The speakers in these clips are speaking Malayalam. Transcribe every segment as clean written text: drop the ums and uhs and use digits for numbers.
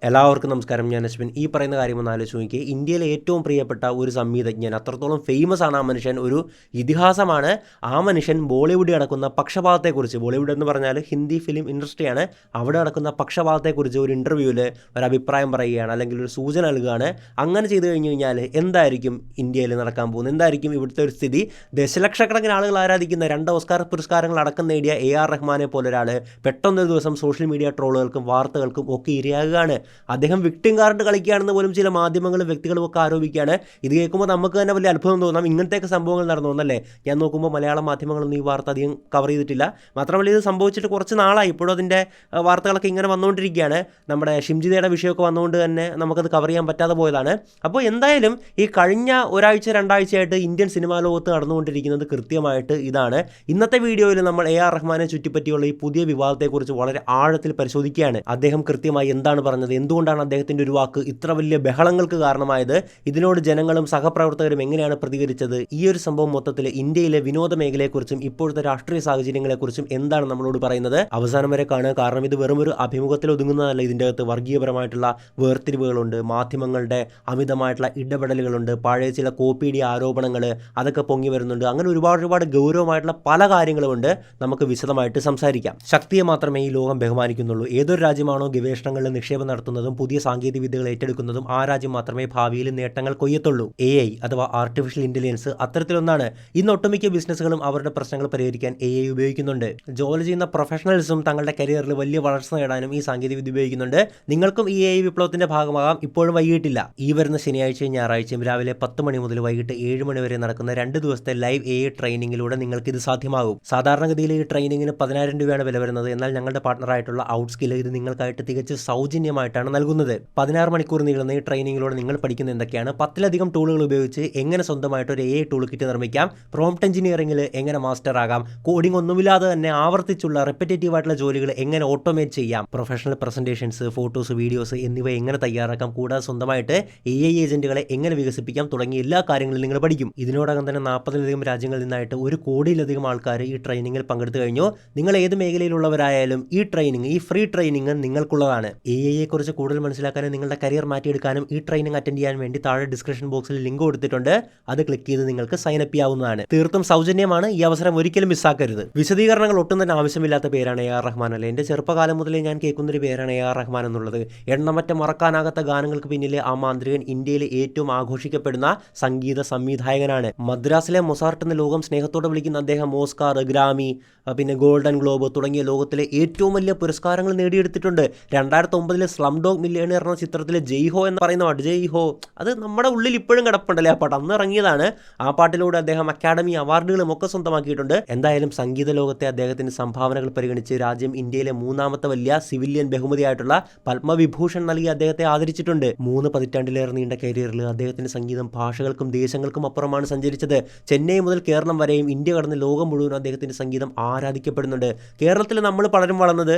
എല്ലാവർക്കും നമസ്കാരം. ഞാൻ അശ്വിൻ. ഈ പറയുന്ന കാര്യം ഒന്ന് ആലോചിച്ച് നോക്കി. ഇന്ത്യയിലെ ഏറ്റവും പ്രിയപ്പെട്ട ഒരു സംഗീതജ്ഞൻ, അത്രത്തോളം ഫേമസ് ആണ് ആ മനുഷ്യൻ, ഒരു ഇതിഹാസമാണ്. ആ മനുഷ്യൻ ബോളിവുഡിൽ നടക്കുന്ന പക്ഷപാതത്തെക്കുറിച്ച്, ബോളിവുഡ് എന്ന് പറഞ്ഞാൽ ഹിന്ദി ഫിലിം ഇൻഡസ്ട്രിയാണ്, അവിടെ നടക്കുന്ന പക്ഷപാതത്തെക്കുറിച്ച് ഒരു ഇൻ്റർവ്യൂവിൽ ഒരു അഭിപ്രായം പറയുകയാണ്, അല്ലെങ്കിൽ ഒരു സൂചന നൽകുകയാണ്. അങ്ങനെ ചെയ്തു കഴിഞ്ഞ് കഴിഞ്ഞാൽ എന്തായിരിക്കും ഇന്ത്യയിൽ നടക്കാൻ പോകുന്നത്, എന്തായിരിക്കും ഇവിടുത്തെ ഒരു സ്ഥിതി? ദശലക്ഷക്കണക്കിന് ആളുകൾ ആരാധിക്കുന്ന 2 ഓസ്കാർ പുരസ്കാരങ്ങൾ അടക്കം നേടിയ AR റഹ്മാനെ പോലൊരാൾ പെട്ടെന്നൊരു ദിവസം സോഷ്യൽ മീഡിയ ട്രോളുകൾക്കും വാർത്തകൾക്കും ഒക്കെ ഇരയാകുകയാണ്. അദ്ദേഹം വിക്ടിം കാർഡ് കളിക്കുകയാണെന്ന് പോലും ചില മാധ്യമങ്ങളും വ്യക്തികളും ഒക്കെ ആരോപിക്കുകയാണ്. ഇത് കേൾക്കുമ്പോൾ നമുക്ക് തന്നെ വലിയ അത്ഭുതം തോന്നാം. ഇങ്ങനത്തെയൊക്കെ സംഭവങ്ങൾ നടന്നു എന്നല്ലേ? ഞാൻ നോക്കുമ്പോൾ മലയാളം മാധ്യമങ്ങളൊന്നും ഈ വാർത്ത അധികം കവർ ചെയ്തിട്ടില്ല. മാത്രമല്ല, ഇത് സംഭവിച്ചിട്ട് കുറച്ച് നാളായി. ഇപ്പോഴും അതിൻ്റെ വാർത്തകളൊക്കെ ഇങ്ങനെ വന്നുകൊണ്ടിരിക്കുകയാണ്. നമ്മുടെ ഷിംജിതയുടെ വിഷയമൊക്കെ വന്നുകൊണ്ട് തന്നെ നമുക്കത് കവർ ചെയ്യാൻ പറ്റാതെ പോയതാണ്. അപ്പോൾ എന്തായാലും ഈ കഴിഞ്ഞ ഒരാഴ്ച 2 ആഴ്ചയായിട്ട് ഇന്ത്യൻ സിനിമാ ലോകത്ത് നടന്നുകൊണ്ടിരിക്കുന്നത് കൃത്യമായിട്ട് ഇതാണ്. ഇന്നത്തെ വീഡിയോയിൽ നമ്മൾ AR റഹ്മാനെ ചുറ്റിപ്പറ്റിയുള്ള ഈ പുതിയ വിവാദത്തെക്കുറിച്ച് വളരെ ആഴത്തിൽ പരിശോധിക്കുകയാണ്. അദ്ദേഹം കൃത്യമായി എന്താണ് പറഞ്ഞത്, എന്തുകൊണ്ടാണ് അദ്ദേഹത്തിൻ്റെ ഒരു വാക്ക് ഇത്ര വലിയ ബഹളങ്ങൾക്ക് കാരണമായത്, ഇതിനോട് ജനങ്ങളും സഹപ്രവർത്തകരും എങ്ങനെയാണ് പ്രതികരിച്ചത്, ഈ ഒരു സംഭവം മൊത്തത്തിൽ ഇന്ത്യയിലെ വിനോദ മേഖലയെക്കുറിച്ചും ഇപ്പോഴത്തെ രാഷ്ട്രീയ സാഹചര്യങ്ങളെക്കുറിച്ചും എന്താണ് നമ്മളോട് പറയുന്നത്, അവസാനം വരെ കാണുക. കാരണം ഇത് വെറും ഒരു അഭിമുഖത്തിൽ ഒതുങ്ങുന്നതല്ല. ഇതിൻ്റെ അകത്ത് വർഗീയപരമായിട്ടുള്ള വേർതിരിവുകളുണ്ട്, മാധ്യമങ്ങളുടെ അമിതമായിട്ടുള്ള ഇടപെടലുകളുണ്ട്, പഴയ ചില കോപ്പിടി ആരോപണങ്ങൾ അതൊക്കെ പൊങ്ങി വരുന്നുണ്ട്. അങ്ങനെ ഒരുപാട് ഗൗരവമായിട്ടുള്ള പല കാര്യങ്ങളുമുണ്ട്. നമുക്ക് വിശദമായിട്ട് സംസാരിക്കാം. ശക്തിയെ മാത്രമേ ഈ ലോകം ബഹുമാനിക്കുന്നുള്ളൂ. ഏതൊരു രാജ്യമാണോ ഗവേഷണങ്ങളിൽ നിക്ഷേപം നടത്തുന്നതും പുതിയ സാങ്കേതിക വിദ്യകൾ ഏറ്റെടുക്കുന്നതും ആ രാജ്യം മാത്രമേ ഭാവിയിൽ നേട്ടങ്ങൾ കൊയ്യത്തുള്ളൂ. AI അഥവാ ആർട്ടിഫിഷ്യൽ ഇന്റലിജൻസ് അത്തരത്തിലൊന്നാണ്. ഇന്ന് ഒട്ടുമിക്ക ബിസിനസ്സുകളും അവരുടെ പ്രശ്നങ്ങൾ പരിഹരിക്കാൻ AI ഉപയോഗിക്കുന്നുണ്ട്. ജോലി ചെയ്യുന്ന പ്രൊഫഷണൽസും തങ്ങളുടെ കരിയറിൽ വലിയ വളർച്ച നേടാനും ഈ സാങ്കേതിക വിദ്യ ഉപയോഗിക്കുന്നുണ്ട്. നിങ്ങൾക്കും ഈ AI വിപ്ലവത്തിന്റെ ഭാഗമാകാം. ഇപ്പോഴും വൈകിട്ടില്ല. ഈ വരുന്ന ശനിയാഴ്ചയും ഞായറാഴ്ചയും രാവിലെ 10 മണി മുതൽ വൈകിട്ട് 7 മണി വരെ നടക്കുന്ന 2 ദിവസത്തെ ലൈവ് AI ട്രെയിനിങ്ങിലൂടെ നിങ്ങൾക്ക് ഇത് സാധ്യമാകും. സാധാരണഗതിയിൽ ഈ ട്രെയിനിങ്ങിന് 10,000 രൂപയാണ് വില വരുന്നത്. എന്നാൽ ഞങ്ങളുടെ പാർട്ണറായിട്ടുള്ള ഔട്ട്സ്കിൽ ഇത് നിങ്ങൾക്കായിട്ട് തികച്ച് സൗജന്യമായിട്ടാണ് നൽകുന്നത്. 16 മണിക്കൂർ നീളുന്ന ഈ ട്രെയിനിങ്ങിലൂടെ നിങ്ങൾ പഠിക്കുന്ന എന്തൊക്കെയാണ്, 10ലധികം ടൂളുകൾ ഉപയോഗിച്ച് എങ്ങനെ സ്വന്തമായിട്ട് ഒരു AI ടൂൾ കിറ്റ് നിർമ്മിക്കാം, പ്രോംപ്റ്റ് എഞ്ചിനീയറിംഗിൽ എങ്ങനെ മാസ്റ്റർ ആകാം, കോഡിംഗ് ഒന്നുമില്ലാതെ തന്നെ ആവർത്തിച്ചുള്ള റെപ്പിറ്റേറ്റീവ് ആയിട്ടുള്ള ജോലികൾ എങ്ങനെ ഓട്ടോമേറ്റ് ചെയ്യാം, പ്രൊഫഷണൽ പ്രസന്റേഷൻസ്, ഫോട്ടോസ്, വീഡിയോസ് എന്നിവ എങ്ങനെ തയ്യാറാക്കാം, കൂടാതെ സ്വന്തമായിട്ട് AI ഏജന്റുകളെ എങ്ങനെ വികസിപ്പിക്കാം തുടങ്ങിയ എല്ലാ കാര്യങ്ങളും നിങ്ങൾ പഠിക്കും. ഇതിനോടകം തന്നെ 40ലധികം രാജ്യങ്ങളിൽ നിന്നായിട്ട് 1 കോടിയിലധികം ആൾക്കാർ ഈ ട്രെയിനിങ്ങിൽ പങ്കെടുത്തു കഴിഞ്ഞു. നിങ്ങൾ ഏത് മേഖലയിലുള്ളവരായാലും ഈ ഫ്രീ ട്രെയിനിങ് നിങ്ങൾക്കുള്ളതാണ്. AI കുറിച്ച് കൂടുതൽ മനസ്സിലാക്കാനും നിങ്ങളുടെ കരിയർ മാറ്റിയെടുക്കാനും ഈ ട്രെയിനിങ് അറ്റൻഡ് ചെയ്യാൻ വേണ്ടി താഴെ ഡിസ്ക്രിപ്ഷൻ ബോക്സിൽ ലിങ്ക് കൊടുത്തിട്ടുണ്ട്. അത് ക്ലിക്ക് ചെയ്ത് നിങ്ങൾക്ക് സൈൻ അപ്പ് ചെയ്യാവുന്നതാണ്. തീർത്തും സൗജന്യമാണ്. ഈ അവസരം ഒരിക്കലും മിസ്സാക്കരുത്. വിശദീകരണങ്ങൾ ഒട്ടും തന്നെ ആവശ്യമില്ലാത്ത പേരാണ് AR റഹ്മാൻ. അല്ലെ, എൻ്റെ ചെറുപ്പകാലം മുതലേ ഞാൻ കേൾക്കുന്നൊരു പേരാണ് AR റഹ്മാൻ എന്നുള്ളത്. എണ്ണമറ്റ മറക്കാനാകാത്ത ഗാനങ്ങൾക്ക് പിന്നിലെ ആ മാന്ത്രികൻ ഇന്ത്യയിലെ ഏറ്റവും ആഘോഷിക്കപ്പെടുന്ന സംഗീത സംവിധായകനാണ്. മദ്രാസിലെ മൊസാർട്ട് എന്ന് ലോകം സ്നേഹത്തോടെ വിളിക്കുന്ന അദ്ദേഹം ഓസ്കാർ, ഗ്രാമി, പിന്നെ ഗോൾഡൻ ഗ്ലോബ് തുടങ്ങിയ ലോകത്തിലെ ഏറ്റവും വലിയ പുരസ്കാരങ്ങൾ നേടിയെടുത്തിട്ടുണ്ട്. 2009 സ്ലം ഡോഗ് മില്ലിയണിയർ എന്ന ചിത്രത്തിലെ ജയ്ഹോ എന്ന് പറയുന്ന പാട്ട്, ജയ്ഹോ, അത് നമ്മുടെ ഉള്ളിൽ ഇപ്പോഴും കിടപ്പുണ്ടല്ലേ. ആ പാട്ട് അന്ന് ഇറങ്ങിയതാണ്. ആ പാട്ടിലൂടെ അദ്ദേഹം അക്കാഡമി അവാർഡുകളും ഒക്കെ സ്വന്തമാക്കിയിട്ടുണ്ട്. എന്തായാലും സംഗീത ലോകത്തെ അദ്ദേഹത്തിന്റെ സംഭാവനകൾ പരിഗണിച്ച് രാജ്യം ഇന്ത്യയിലെ 3ാമത്തെ വലിയ സിവിലിയൻ ബഹുമതിയായിട്ടുള്ള പത്മവിഭൂഷൺ നൽകി അദ്ദേഹത്തെ ആദരിച്ചിട്ടുണ്ട്. 3 പതിറ്റാണ്ടിലേറെ നീണ്ട കരിയറിൽ അദ്ദേഹത്തിന്റെ സംഗീതം ഭാഷകൾക്കും ദേശങ്ങൾക്കും അപ്പുറമാണ് സഞ്ചരിച്ചത്. ചെന്നൈ മുതൽ കേരളം വരെയും ഇന്ത്യ കടന്ന് ലോകം മുഴുവൻ അദ്ദേഹത്തിന്റെ സംഗീതം ആരാധിക്കപ്പെടുന്നുണ്ട്. കേരളത്തിൽ നമ്മൾ പലരും വളർന്നത്,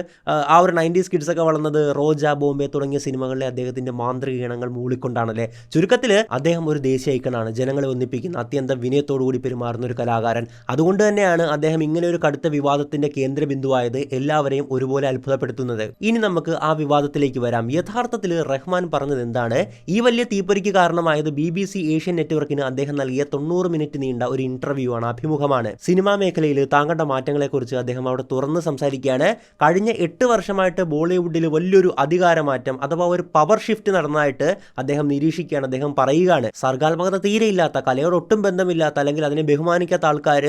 ആ ഒരു 90s കിഡ്സൊക്കെ വളർന്നത് റോജ, ബോംബെ തുടങ്ങിയ സിനിമകളിലെ അദ്ദേഹത്തിന്റെ മാന്ത്രിക ഈണങ്ങൾ മൂളിക്കൊണ്ടാണല്ലേ. ചുരുക്കത്തിൽ അദ്ദേഹം ഒരു ദേശീയ ഐക്കണാണ്. ജനങ്ങളെ ഒന്നിപ്പിക്കുന്ന, അത്യന്തം വിനയത്തോടുകൂടി പെരുമാറുന്ന ഒരു കലാകാരൻ. അതുകൊണ്ട് തന്നെയാണ് അദ്ദേഹം ഇങ്ങനെ ഒരു കടുത്ത വിവാദത്തിന്റെ കേന്ദ്രബിന്ദുവായത്, എല്ലാവരെയും ഒരുപോലെ അത്ഭുതപ്പെടുത്തുന്നത്. ഇനി നമുക്ക് ആ വിവാദത്തിലേക്ക് വരാം. യഥാർത്ഥത്തിൽ റഹ്മാൻ പറഞ്ഞത് എന്താണ്? ഈ വലിയ തീപ്പൊരിക്ക് കാരണമായത് BBC ഏഷ്യൻ നെറ്റ്വർക്കിന് അദ്ദേഹം നൽകിയ 90 മിനിറ്റ് നീണ്ട ഒരു ഇന്റർവ്യൂ ആണ്, അഭിമുഖമാണ്. സിനിമാ മേഖലയിൽ താങ്കളുടെ മാറ്റങ്ങളെക്കുറിച്ച് അദ്ദേഹം അവിടെ തുറന്ന് സംസാരിക്കുകയാണ്. കഴിഞ്ഞ 8 വർഷമായിട്ട് ബോളിവുഡിൽ വലിയൊരു അധികാരമാറ്റം അഥവാ ഒരു പവർ ഷിഫ്റ്റ് നടന്നതായിട്ട് അദ്ദേഹം നിരീക്ഷിക്കുകയാണ്. അദ്ദേഹം പറയുകയാണ്, സർഗാത്മകത തീരെയില്ലാത്ത, കലയോട് ഒട്ടും ബന്ധമില്ലാത്ത, അല്ലെങ്കിൽ അതിനെ ബഹുമാനിക്കാത്ത ആൾക്കാർ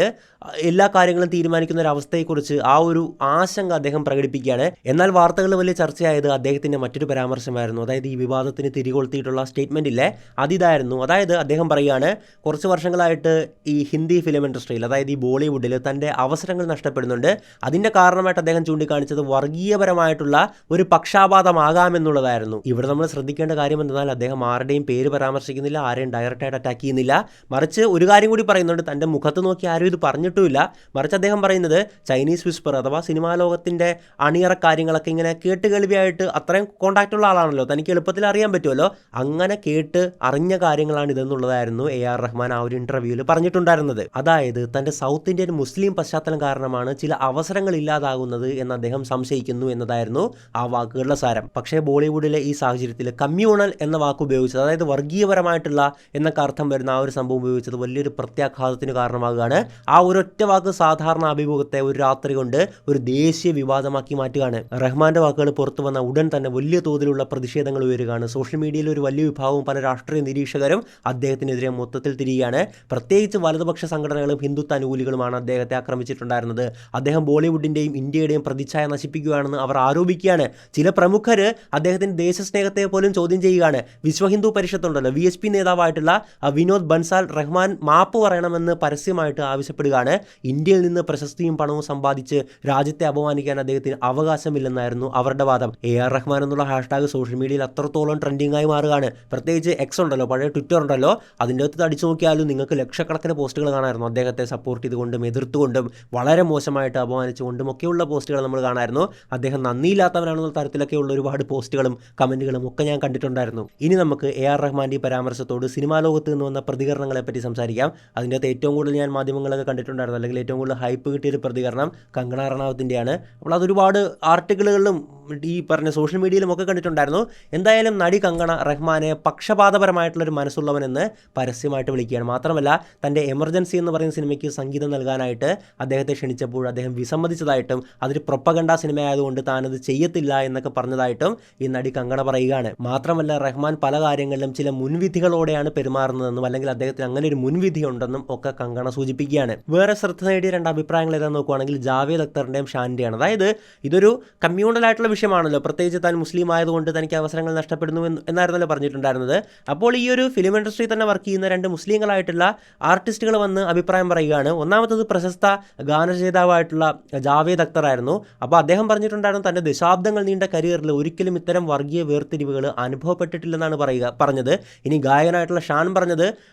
എല്ലാ കാര്യങ്ങളും തീരുമാനിക്കുന്ന ഒരു അവസ്ഥയെക്കുറിച്ച് ആ ഒരു ആശങ്ക അദ്ദേഹം പ്രകടിപ്പിക്കുകയാണ്. എന്നാൽ വാർത്തകൾ വലിയ ചർച്ചയായത് അദ്ദേഹത്തിന്റെ മറ്റൊരു പരാമർശമായിരുന്നു. അതായത് ഈ വിവാദത്തിന് തിരികൊളുത്തിയിട്ടുള്ള സ്റ്റേറ്റ്മെന്റ് ഇല്ലേ, അതിതായിരുന്നു. അതായത് അദ്ദേഹം പറയുകയാണ്, കുറച്ച് വർഷങ്ങളായിട്ട് ഈ ഹിന്ദി ഫിലിം ഇൻഡസ്ട്രിയിൽ, അതായത് ഈ ബോളിവുഡിൽ തൻ്റെ അവസരങ്ങൾ നഷ്ടപ്പെടുന്നുണ്ട്. അതിൻ്റെ കാരണമായിട്ട് അദ്ദേഹം ചൂണ്ടിക്കാണിച്ചത് വർഗീയപരമായിട്ടുള്ള ഒരു പക്ഷാപാതമാകാമെന്നുള്ളതായിരുന്നു. ഇവിടെ നമ്മൾ ശ്രദ്ധിക്കേണ്ട കാര്യം എന്തെന്നാൽ അദ്ദേഹം ആരുടെയും പേര് പരാമർശിക്കുന്നില്ല, ആരെയും ഡയറക്റ്റായിട്ട് അറ്റാക്ക് ചെയ്യുന്നില്ല. മറിച്ച് ഒരു കാര്യം കൂടി പറയുന്നുണ്ട്, തൻ്റെ മുഖത്ത് നോക്കി ആരും ഇത് പറഞ്ഞിട്ടുമില്ല. മറിച്ച് അദ്ദേഹം പറയുന്നത് ചൈനീസ് വിസ്പർ അഥവാ സിനിമാ ലോകത്തിൻ്റെ അണിയറ കാര്യങ്ങളൊക്കെ ഇങ്ങനെ കേട്ട് കേൾവിയായിട്ട്, അത്രയും കോൺടാക്റ്റ് ഉള്ള ആളാണല്ലോ, തനിക്ക് എളുപ്പത്തിൽ അറിയാൻ പറ്റുമല്ലോ, അങ്ങനെ കേട്ട് അറിഞ്ഞ കാര്യങ്ങളാണ് ഇതെന്നുള്ളതായിരുന്നു AR റഹ്മാൻ ആ ഒരു ഇന്റർവ്യൂവിൽ പറഞ്ഞിട്ടുണ്ടായിരുന്നത്. അതായത് തൻ്റെ സൗത്ത് ഇന്ത്യൻ മുസ്ലിം പശ്ചാത്തലം കാരണമാണ് ചില അവസരങ്ങൾ ഇല്ലാതാകുന്നത് എന്ന് അദ്ദേഹം സംശയിക്കുന്നു എന്നതായിരുന്നു ആ വാക്കുകളുടെ സാരം. പക്ഷേ ബോളിവുഡിലെ ഈ സാഹചര്യത്തിൽ കമ്മ്യൂണൽ എന്ന വാക്ക് ഉപയോഗിച്ചത്, അതായത് വർഗീയപരമായിട്ടുള്ള എന്നൊക്കെ അർത്ഥം വരുന്ന ആ ഒരു സംഭവം ഉപയോഗിച്ചത് വലിയൊരു പ്രത്യാഘാതത്തിന് കാരണമാകുകയാണ്. ആ ഒരൊറ്റ വാക്ക് സാധാരണ അഭിമുഖത്തെ ഒരു രാത്രി കൊണ്ട് ഒരു ദേശീയ വിവാദമാക്കി മാറ്റുകയാണ്. റഹ്മാന്റെ വാക്കുകൾ പുറത്തു വന്ന ഉടൻ തന്നെ വലിയ തോതിലുള്ള പ്രതിഷേധങ്ങൾ ഉയരുകയാണ്. സോഷ്യൽ മീഡിയയിൽ ഒരു വലിയ വിഭാഗവും പല രാഷ്ട്രീയ നിരീക്ഷകരും അദ്ദേഹത്തിനെതിരെ മൊത്തത്തിൽ തിരിയുകയാണ്. പ്രത്യേകിച്ച് വലതുപക്ഷ സംഘടനകളും ഹിന്ദുത്വ അനുകൂലികളുമാണ് അദ്ദേഹത്തെ ആക്രമിച്ചിട്ടുണ്ടായിരുന്നത്. അദ്ദേഹം ബോളിവുഡിന്റെയും ഇന്ത്യയുടെയും പ്രതിച്ഛായ നശിപ്പിക്കുകയാണെന്ന് അവർ ആരോപിക്കുകയാണ്. ചില പ്രമുഖർ അദ്ദേഹത്തിന്റെ ദേശസ്നേഹത്തെ പോലും ചോദ്യം ചെയ്യുകയാണ്. വിശ്വ ഹിന്ദു പരിഷത്തുണ്ടല്ലോ, VHP നേതാവായിട്ടുള്ള വിനോദ് ബൻസാൽ റഹ്മാൻ മാപ്പ് പറയണമെന്ന് പരസ്യമായിട്ട് ആവശ്യപ്പെടുകയാണ്. ഇന്ത്യയിൽ നിന്ന് പ്രശസ്തിയും പണവും സമ്പാദിച്ച് രാജ്യത്തെ അപമാനിക്കാൻ അദ്ദേഹത്തിന് അവകാശമില്ലെന്നായിരുന്നു അവരുടെ വാദം. AR റഹ്മാൻ എന്നുള്ള ഹാഷ്ടാഗ് സോഷ്യൽ മീഡിയയിൽ അത്രത്തോളം ട്രെൻഡിംഗ് ആയി മാറുകയാണ്. പ്രത്യേകിച്ച് X ഉണ്ടല്ലോ, പഴയ ട്വിറ്റർ ഉണ്ടല്ലോ, അതിൻ്റെ അകത്ത് അടിച്ചു നോക്കിയാലും നിങ്ങൾക്ക് ലക്ഷക്കണക്കിന് പോസ്റ്റുകൾ കാണാമായിരുന്നു. അദ്ദേഹത്തെ സപ്പോർട്ട് ചെയ്തുകൊണ്ടും എതിർത്തുകൊണ്ടും വളരെ മോശമായിട്ട് അപമാനിച്ചുകൊണ്ടും ഒക്കെയുള്ള പോസ്റ്റുകൾ നമ്മൾ കാണാമായിരുന്നു. അദ്ദേഹം നന്ദിയില്ലാത്തവനാണെന്ന തരത്തിലൊക്കെയുള്ള ഒരുപാട് പോസ്റ്റുകളും കമൻറ്റുകളും ഒക്കെ ഞാൻ കണ്ടിട്ടുണ്ടായിരുന്നു. ഇനി നമുക്ക് AR റഹ്മാൻ്റെ ഈ പരാമർശത്തോട് സിനിമാ ലോകത്ത് നിന്ന് വന്ന പ്രതികരണങ്ങളെ പറ്റി സംസാരിക്കാം. അതിൻ്റെ അകത്ത് ഏറ്റവും കൂടുതൽ ഞാൻ മാധ്യമങ്ങളൊക്കെ കണ്ടിട്ടുണ്ടായിരുന്നു, അല്ലെങ്കിൽ ഏറ്റവും കൂടുതൽ ഹൈപ്പ് കിട്ടിയൊരു പ്രതികരണം കങ്കണ റണാവത്തിൻ്റെയാണ്. അപ്പോൾ അതൊരുപാട് ആർട്ടിക്കിളുകളിലും ഈ പറഞ്ഞ സോഷ്യൽ മീഡിയയിലും ഒക്കെ കണ്ടിട്ടുണ്ടായിരുന്നു. എന്തായാലും നടി കങ്കണ റഹ്മാനെ പക്ഷപാതപരമായിട്ടുള്ളൊരു മനസ്സുള്ളവനെന്ന് പരസ്യമായിട്ട് വിളിക്കുകയാണ്. മാത്രമല്ല തൻ്റെ എമർജൻസി എന്ന് പറയുന്ന സിനിമയ്ക്ക് സംഗീതം നൽകാനായിട്ട് അദ്ദേഹത്തെ ക്ഷണിച്ചപ്പോൾ അദ്ദേഹം വിസമ്മതിച്ചതായിട്ടും അതൊരു പ്രൊപ്പഗണ്ട സിനിമയായതുകൊണ്ട് താനത് ചെയ്യത്തില്ല എന്നൊക്കെ പറഞ്ഞതായിട്ടും ഈ നടി കങ്കണ പറയുകയാണ്. മാത്രമല്ല റഹ്മാൻ പല കാര്യങ്ങളിലും ചില മുൻവിധികളോടെയാണ് പെരുമാറുന്നതെന്നും അല്ലെങ്കിൽ അദ്ദേഹത്തിന് അങ്ങനെ ഒരു മുൻവിധി ഉണ്ടെന്നും ഒക്കെ കങ്കണ സൂചിപ്പിക്കുകയാണ്. വേറെ ശ്രദ്ധ നേടിയ രണ്ട് അഭിപ്രായങ്ങൾ ഏതാണെന്ന് നോക്കുകയാണെങ്കിൽ ജാവേദ് അക്തറിൻ്റെയും ഷാനിൻ്റെയാണ്. അതായത് ഇതൊരു കമ്മ്യൂണലായിട്ടുള്ള വിഷയമാണല്ലോ, പ്രത്യേകിച്ച് താൻ മുസ്ലിം ആയതുകൊണ്ട് തനിക്ക് അവസരങ്ങൾ നഷ്ടപ്പെടുന്നു എന്നായിരുന്നല്ലോ പറഞ്ഞിട്ടുണ്ടായിരുന്നത്. അപ്പോൾ ഈ ഒരു ഫിലിം ഇൻഡസ്ട്രി തന്നെ വർക്ക് ചെയ്യുന്ന രണ്ട് മുസ്ലിങ്ങളായിട്ടുള്ള ആർട്ടിസ്റ്റുകൾ വന്ന് അഭിപ്രായം പറയുകയാണ്. ഒന്നാമത്തത് പ്രശസ്ത ഗാനരചയിതാവായിട്ടുള്ള ജാവേദ് അക്തർ ആയിരുന്നു. അപ്പോൾ അദ്ദേഹം പറഞ്ഞിട്ടുണ്ടായിരുന്നു തൻ്റെ ദശാബ്ദങ്ങൾ നീണ്ട കരിയറിൽ ഒരിക്കലും ഇത്തരം വർഗീയ വേർതിരിവുകൾ അനുഭവപ്പെട്ടിട്ടില്ലെന്നാണ് പറഞ്ഞത്. ഇനി ഗായകനായിട്ടുള്ള ഷാൻ പറഞ്ഞത്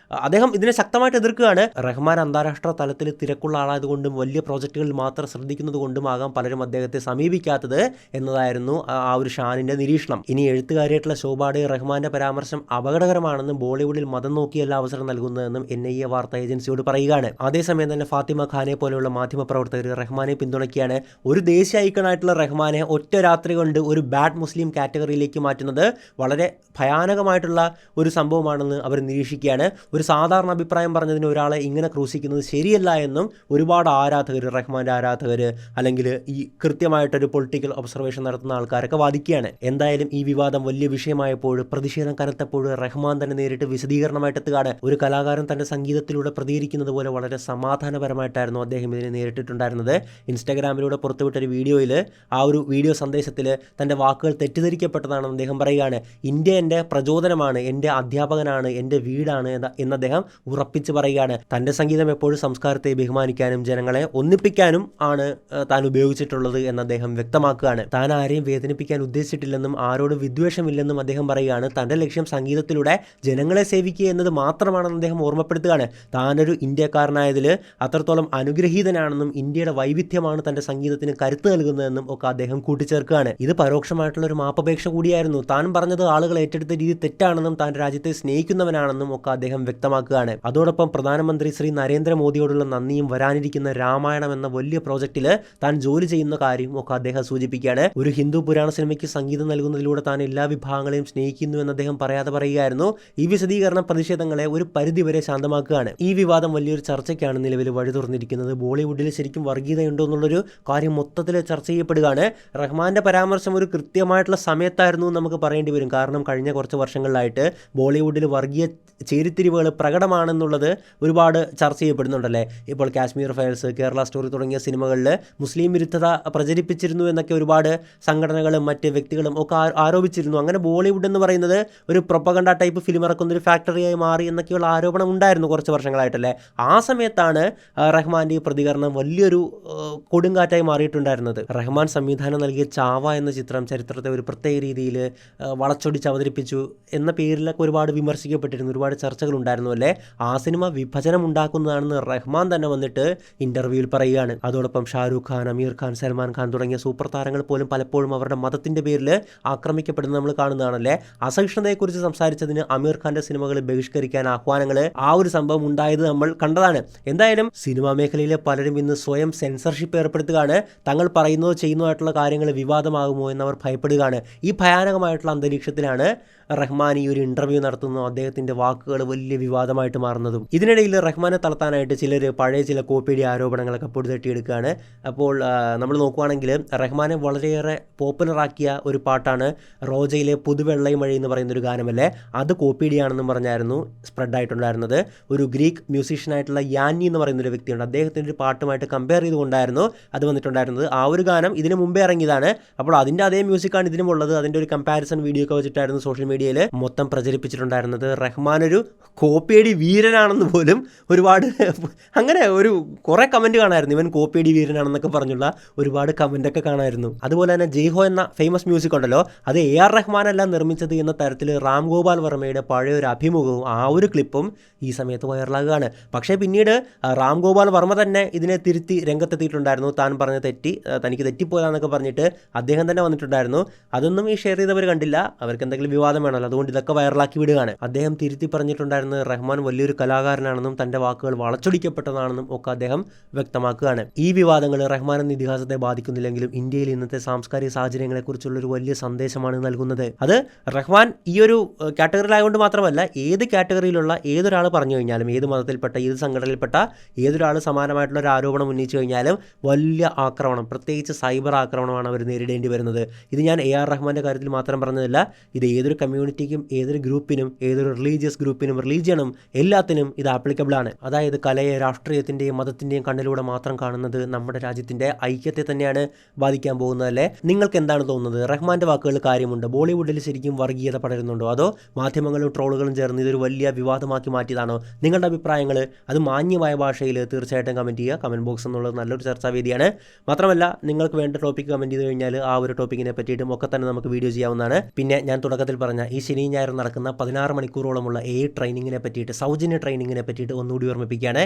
അദ്ദേഹം ഇതിനെ ശക്തമായിട്ട് എതിർക്കുകയാണ്. റഹ്മാൻ അന്താരാഷ്ട്ര തലത്തിൽ തിരക്കുള്ള ആളായതുകൊണ്ടും വലിയ പ്രോജക്റ്റുകളിൽ മാത്രം ശ്രദ്ധിക്കുന്നത് കൊണ്ടുമാകാം പലരും അദ്ദേഹത്തെ സമീപിക്കാത്തത് എന്നതായിരുന്നു ആ ഒരു ഷാനിൻ്റെ നിരീക്ഷണം. ഇനി എഴുത്തുകാരിയായിട്ടുള്ള ശോഭാടെ റഹ്മാന്റെ പരാമർശം അപകടകരമാണെന്നും ബോളിവുഡിൽ മതം നോക്കിയല്ല അവസരം നൽകുന്നതെന്നും NIA വാർത്താ ഏജൻസിയോട് പറയുകയാണ്. അതേസമയം തന്നെ ഫാത്തിമ ഖാനെ പോലെയുള്ള മാധ്യമപ്രവർത്തകർ റഹ്മാനെ പിന്തുണയ്ക്കുകയാണ്. ഒരു ദേശീയ ഐക്കണായിട്ടുള്ള റഹ്മാനെ ഒറ്റ രാത്രി കൊണ്ട് ഒരു ബാഡ് മുസ്ലിം കാറ്റഗറിയിലേക്ക് മാറ്റുന്നത് വളരെ ഭയാനകമായിട്ടുള്ള ഒരു സംഭവമാണെന്ന് അവർ നിരീക്ഷിക്കുകയാണ്. ഒരു സാധാരണ അഭിപ്രായം പറഞ്ഞതിന് ഒരാളെ ഇങ്ങനെ ക്രൂശിക്കുന്നത് ശരിയല്ല എന്നും ഒരുപാട് ആരാധകർ, റഹ്മാന്റെ ആരാധകർ അല്ലെങ്കിൽ ഈ കൃത്യമായിട്ടൊരു പൊളിറ്റിക്കൽ ഒബ്സർവേഷൻ നടത്തുന്ന ആൾക്കാരൊക്കെ വാദിക്കുകയാണ്. എന്തായാലും ഈ വിവാദം വലിയ വിഷയമായപ്പോൾ, പ്രതിഷേധം കനത്തപ്പോൾ റഹ്മാൻ തന്നെ നേരിട്ട് വിശദീകരണമായിട്ട് എത്തുകയാണ്. ഒരു കലാകാരൻ തൻ്റെ സംഗീതത്തിലൂടെ പ്രതികരിക്കുന്നത് പോലെ വളരെ സമാധാനപരമായിട്ടായിരുന്നു അദ്ദേഹം ഇതിനെ നേരിട്ടിട്ടുണ്ടായിരുന്നത്. ഇൻസ്റ്റാഗ്രാമിലൂടെ പുറത്തുവിട്ടൊരു വീഡിയോയിൽ ആ ഒരു വീഡിയോ സന്ദേശത്തിൽ തൻ്റെ വാക്കുകൾ തെറ്റിദ്ധരിക്കപ്പെട്ടതാണെന്ന് അദ്ദേഹം പറയുകയാണ്. ഇന്ത്യ എൻ്റെ പ്രചോദനമാണ്, എൻ്റെ അധ്യാപകനാണ്, എൻ്റെ വീടാണ് എന്ന് അദ്ദേഹം ഉറപ്പിച്ച് പറയുകയാണ്. തൻ്റെ സംഗീതം എപ്പോഴും സംസ്കാരത്തെ ബഹുമാനിക്കാനും ജനങ്ങളെ ഒന്നിപ്പിക്കാനും ആണ് താൻ ഉപയോഗിച്ചിട്ടുള്ളത് എന്ന് അദ്ദേഹം വ്യക്തമാക്കുകയാണ്. താൻ ആരെയും വേദനിപ്പിക്കാൻ ഉദ്ദേശിച്ചിട്ടില്ലെന്നും ആരോടും വിദ്വേഷമില്ലെന്നും അദ്ദേഹം പറയുകയാണ്. തൻ്റെ ലക്ഷ്യം സംഗീതത്തിലൂടെ ജനങ്ങളെ സേവിക്കുക എന്നത് മാത്രമാണെന്ന് അദ്ദേഹം ഓർമ്മപ്പെടുത്തുകയാണ്. താനൊരു ഇന്ത്യക്കാരനായതിൽ അത്രത്തോളം അനുഗ്രഹീതനാണെന്നും ഇന്ത്യയുടെ വൈവിധ്യമാണ് തൻ്റെ സംഗീതത്തിന് കരുത്ത് നൽകുന്നതെന്നും ഒക്കെ അദ്ദേഹം കൂട്ടിച്ചേർക്കുകയാണ്. ഇത് പരോക്ഷമായിട്ടുള്ള ഒരു മാപ്പപേക്ഷ കൂടിയായിരുന്നു. താൻ പറഞ്ഞത് ആളുകൾ ഏറ്റെടുത്ത രീതി തെറ്റാണെന്നും താൻ രാജ്യത്തെ സ്നേഹിക്കുന്നവനാണെന്നും ഒക്കെ അദ്ദേഹം വ്യക്തമാക്കുകയാണ്. അതോടൊപ്പം പ്രധാനമന്ത്രി ശ്രീ നരേന്ദ്രമോദിയോടുള്ള നന്ദിയും വരാനിരിക്കുന്ന രാമായണം എന്ന വലിയ പ്രോജക്റ്റിൽ താൻ ജോലി ചെയ്യുന്ന കാര്യവും ഒക്കെ അദ്ദേഹം സൂചിപ്പിക്കുകയാണ്. ഒരു ഹിന്ദു പുരാണ സിനിമയ്ക്ക് സംഗീതം നൽകുന്നതിലൂടെ താൻ എല്ലാ വിഭാഗങ്ങളെയും സ്നേഹിക്കുന്നു എന്ന് അദ്ദേഹം പറയാതെ പറയുകയായിരുന്നു. ഈ വിശദീകരണം പ്രതിഷേധങ്ങളെ ഒരു പരിധിവരെ ശാന്തമാക്കുകയാണ്. ഈ വിവാദം വലിയൊരു ചർച്ചയ്ക്കാണ് നിലവിൽ വഴി തുറന്നിരിക്കുന്നത്. ബോളിവുഡിൽ ശരിക്കും വർഗീയതയുണ്ടോ എന്നുള്ളൊരു കാര്യം മൊത്തത്തിൽ ചർച്ച ചെയ്യപ്പെടുകയാണ്. റഹ്മാന്റെ പരാമർശം ഒരു കൃത്യമായിട്ടുള്ള സമയത്തായിരുന്നു നമുക്ക് പറയേണ്ടി വരും. കാരണം കഴിഞ്ഞ കുറച്ച് വർഷങ്ങളിലായിട്ട് ബോളിവുഡിൽ വർഗീയ ചേരിത്തിരിവുകൾ പ്രകടമാണെന്നുള്ളത് ഒരുപാട് ചർച്ച ചെയ്യപ്പെടുന്നുണ്ടല്ലേ. ഇപ്പോൾ കാശ്മീർ ഫയൽസ്, കേരള സ്റ്റോറി തുടങ്ങിയ സിനിമകളിൽ മുസ്ലിം വിരുദ്ധത പ്രചരിപ്പിച്ചിരുന്നു എന്നൊക്കെ ഒരുപാട് സംഘടനകളും മറ്റ് വ്യക്തികളും ഒക്കെ ആരോപിച്ചിരുന്നു. അങ്ങനെ ബോളിവുഡ് എന്ന് പറയുന്നത് ഒരു പ്രൊപ്പഗണ്ട ടൈപ്പ് ഫിലിം ഇറക്കുന്ന ഒരു ഫാക്ടറിയായി മാറി എന്നൊക്കെയുള്ള ആരോപണം ഉണ്ടായിരുന്നു കുറച്ച് വർഷങ്ങളായിട്ടല്ലേ. ആ സമയത്താണ് റഹ്മാൻ്റെ ഈ പ്രതികരണം വലിയൊരു കൊടുങ്കാറ്റായി മാറിയിട്ടുണ്ടായിരുന്നത്. റഹ്മാൻ സംവിധാനം നൽകിയ ചാവ എന്ന ചിത്രം ചരിത്രത്തെ ഒരു പ്രത്യേക രീതിയിൽ വളച്ചൊടിച്ച് അവതരിപ്പിച്ചു എന്ന പേരിലൊക്കെ ഒരുപാട് വിമർശിക്കപ്പെട്ടിരുന്നു, ഒരുപാട് ചർച്ചകൾ ഉണ്ടായിരുന്നു അല്ലേ. ആ സിനിമ വിഭജനം ഉണ്ടാക്കുന്നതാണെന്ന് റഹ്മാൻ തന്നെ വന്നിട്ട് ഇൻ്റർവ്യൂവിൽ പറയുകയാണ്. അതോടൊപ്പം ഷാരൂഖ് ഖാൻ, അമീർ ഖാൻ, സൽമാൻ ഖാൻ തുടങ്ങിയ സൂപ്പർ താരങ്ങൾ പോലും പലപ്പോഴും അവരുടെ മതത്തിൻ്റെ പേരിൽ ആക്രമിക്കപ്പെടുന്നത് നമ്മൾ കാണുന്നതാണല്ലേ. അസഹിഷ്ണുതയെക്കുറിച്ച് സംസാരിച്ചതിന് അമീർ ഖാൻ്റെ സിനിമകൾ ബഹിഷ്കരിക്കാൻ ആഹ്വാനങ്ങൾ, ആ ഒരു സംഭവം ഉണ്ടായത് നമ്മൾ കണ്ടതാണ്. എന്തായാലും സിനിമാ മേഖലയിലെ പലരും ഇന്ന് സ്വയം സെൻസർഷിപ്പ് ഏർപ്പെടുത്തുകയാണ്. തങ്ങൾ പറയുന്നതോ ചെയ്യുന്നതായിട്ടുള്ള കാര്യങ്ങൾ വിവാദമാകുമോ എന്നവർ ഭയപ്പെടുകയാണ്. നടക്കുകയാണ്. ഈ ഭയാനകമായിട്ടുള്ള അന്തരീക്ഷത്തിലാണ് റഹ്മാൻ ഈ ഒരു ഇൻ്റർവ്യൂ നടത്തുന്നതും അദ്ദേഹത്തിൻ്റെ വാക്കുകൾ വലിയ വിവാദമായിട്ട് മാറുന്നതും. ഇതിനിടയിൽ റഹ്മാനെ തളർത്താനായിട്ട് പഴയ ചില കോപ്പിയടി ആരോപണങ്ങളൊക്കെ പൊടിതട്ടിയെടുക്കുകയാണ്. അപ്പോൾ നമ്മൾ നോക്കുകയാണെങ്കിൽ റഹ്മാനെ വളരെയേറെ പോപ്പുലറാക്കിയ ഒരു പാട്ടാണ് റോജയിലെ പുതുവെള്ളയും മഴ എന്ന് പറയുന്നൊരു ഗാനമല്ലേ, അത് കോപ്പിയടിയാണെന്നും പറഞ്ഞായിരുന്നു സ്പ്രെഡായിട്ടുണ്ടായിരുന്നത്. ഒരു ഗ്രീക്ക് മ്യൂസീഷ്യനായിട്ടുള്ള യാനി എന്ന് പറയുന്നൊരു വ്യക്തിയുണ്ട്, അദ്ദേഹത്തിൻ്റെ ഒരു പാട്ടുമായിട്ട് കമ്പയർ ചെയ്തുകൊണ്ടായിരുന്നു അത് വന്നിട്ടുണ്ടായിരുന്നത്. ആ ഒരു ഗാനം ഇതിന് മുമ്പേ ഇറങ്ങിയതാണ്. അപ്പോൾ അതിൻ്റെ അതേ മ്യൂസിക്കാണ് ഇതിനും ഉള്ളത്. അതിൻ്റെ ഒരു കമ്പാരിസൺ വീഡിയോ ഒക്കെ വെച്ചിട്ടായിരുന്നു സോഷ്യൽ മീഡിയയിൽ മൊത്തം പ്രചരിപ്പിച്ചിട്ടുണ്ടായിരുന്നത്. റഹ്മാൻ ഒരു കോപ്പിയടി വീരനാണെന്ന് പോലും ഒരുപാട് അങ്ങനെ കുറേ കമൻറ്റ് കാണായിരുന്നു, ഇവൻ കോപ്പിയടി വീരനാണെന്നൊക്കെ പറഞ്ഞുള്ള ഒരുപാട് കമൻറ്റൊക്കെ കാണായിരുന്നു. അതുപോലെ തന്നെ ജയ്ഹോ എന്ന ഫേമസ് മ്യൂസിക് ഉണ്ടല്ലോ, അത് AR റഹ്മാൻ അല്ല നിർമ്മിച്ചത് എന്ന തരത്തിൽ രാം ഗോപാൽ വർമ്മയുടെ പഴയ ഒരു അഭിമുഖവും ആ ഒരു ക്ലിപ്പും ഈ സമയത്ത് വൈറലാകുകയാണ്. പക്ഷേ പിന്നീട് രാം ഗോപാൽ വർമ്മ തന്നെ ഇതിനെ തിരുത്തി രംഗത്തെത്തിയിട്ടുണ്ടായിരുന്നു. താൻ പറഞ്ഞ തനിക്ക് തെറ്റിപ്പോയതാന്നൊക്കെ പറഞ്ഞിട്ട് അദ്ദേഹം തന്നെ വന്നിട്ടുണ്ടായിരുന്നു. അതൊന്നും ഈ ഷെയർ ചെയ്തവർ കണ്ടില്ല, അവർക്ക് എന്തെങ്കിലും വിവാദം വേണമല്ലോ, അതുകൊണ്ട് ഇതൊക്കെ വൈറലാക്കി വിടുകയാണ്. അദ്ദേഹം തിരുത്തി പറഞ്ഞിട്ടുണ്ടായിരുന്നത് റഹ്മാൻ വലിയൊരു കലാകാരനാണെന്നും തൻ്റെ വാക്കുകൾ വളച്ചൊടിക്കപ്പെട്ടതാണെന്നും ഒക്കെ അദ്ദേഹം വ്യക്തമാക്കുകയാണ്. ഈ വിവാദങ്ങൾ റഹ്മാൻ എന്ന ഇതിഹാസത്തെ ബാധിക്കുന്നില്ലെങ്കിലും ഇന്ത്യയിൽ ഇന്നത്തെ സാംസ്കാരിക സാഹചര്യങ്ങളെക്കുറിച്ചുള്ളൊരു വലിയ സന്ദേശമാണ് നൽകുന്നത്. അത് റഹ്മാൻ ഈ ഒരു കാറ്റഗറിയിലായതുകൊണ്ട് മാത്രമല്ല, ഏത് കാറ്റഗറിയിലുള്ള ഏതൊരാൾ പറഞ്ഞു കഴിഞ്ഞാലും, ഏത് മതത്തിൽപ്പെട്ട ഏത് സംഘടനയിൽപ്പെട്ട ഏതൊരാൾ സമാനമായിട്ടുള്ള ഒരു ആരോപണം ഉന്നയിച്ചു കഴിഞ്ഞാലും വലിയ ആക്രമണം, പ്രത്യേകിച്ച് സൈബർ ആക്രമണമാണ് അവർ നേരിടേണ്ടി വരുന്നത്. ഇത് ഞാൻ AR റഹ്മാൻ്റെ കാര്യത്തിൽ മാത്രം പറഞ്ഞതല്ല, ഇത് ഏതൊരു കമ്മ്യൂണിറ്റിക്കും ഏതൊരു ഗ്രൂപ്പിനും ഏതൊരു റിലീജിയസ് ഗ്രൂപ്പിനും റിലീജിയനും എല്ലാത്തിനും ഇത് ആപ്ലിക്കബിൾ ആണ്. അതായത് കലയെ രാഷ്ട്രീയത്തിൻ്റെയും മതത്തിൻ്റെയും കണ്ണിലൂടെ മാത്രം കാണുന്നത് നമ്മുടെ രാജ്യത്തിൻ്റെ ഐക്യത്തെ തന്നെയാണ് ബാധിക്കാൻ പോകുന്നതല്ലേ. നിങ്ങൾക്ക് എന്താണ് തോന്നുന്നത്? റഹ്മാൻ്റെ വാക്കുകൾ കാര്യമുണ്ട്? ബോളിവുഡിൽ ശരിക്കും വർഗീയത പടരുന്നുണ്ടോ? അതോ മാധ്യമങ്ങളും ട്രോളുകളും ചേർന്ന് ഇതൊരു വലിയ വിവാദമാക്കി മാറ്റിയതാണോ? നിങ്ങളുടെ അഭിപ്രായങ്ങൾ അത് മാന്യമായ ഭാഷയിൽ തീർച്ചയായിട്ടും കമൻറ്റ് ചെയ്യുക. കമൻറ്റ് ബോക്സ് എന്നുള്ളത് നല്ലൊരു ചർച്ചാവേദിയാണ്. മാത്രമല്ല നിങ്ങൾക്ക് വേണ്ട ടോപ്പിക്ക് കമൻറ്റ് ചെയ്ത് കഴിഞ്ഞാൽ ആ ഒരു ടോപ്പിക്കിനെ പറ്റിയിട്ടും ഒക്കെ തന്നെ നമുക്ക് വീഡിയോ ചെയ്യാവുന്നതാണ്. പിന്നെ ഞാൻ തുടക്കത്തിൽ പറഞ്ഞ ഈ ശനി ഞായർ നടക്കുന്ന 16 മണിക്കൂറോളമുള്ള AI ട്രെയിനിങ്ങിനെ പറ്റിയിട്ട്, സൗജന്യ ട്രെയിനിങ്ങിനെ പറ്റിയിട്ട് ഒന്നുകൂടി ഓർമ്മിപ്പിക്കുകയാണ്.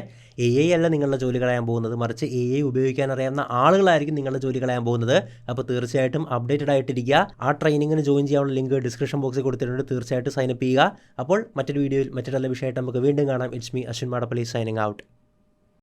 AI അല്ല നിങ്ങളുടെ ജോലി കളയാൻ പോകുന്നത്, മറിച്ച് AI ഉപയോഗിക്കാൻ അറിയാവുന്ന ആളുകളായിരിക്കും നിങ്ങളുടെ ജോലി കളയാൻ പോകുന്നത്. അപ്പോൾ തീർച്ചയായിട്ടും അപ്ഡേറ്റഡ് ആയിട്ടിരിക്കുക. ആ ട്രെയിനിങ്ങിന് ജോയിൻ ചെയ്യാനുള്ള ലിങ്ക് ഡിസ്ക്രിപ്ഷൻ ബോക്സിൽ കൊടുത്തിട്ടുണ്ട്, തീർച്ചയായിട്ടും സൈനപ്പ് ചെയ്യുക. അപ്പോൾ മറ്റൊരു വീഡിയോയിൽ മറ്റൊരു നല്ല വിഷയമായിട്ട് നമുക്ക് വീണ്ടും കാണാം. It's me Ashwin Madappally signing out.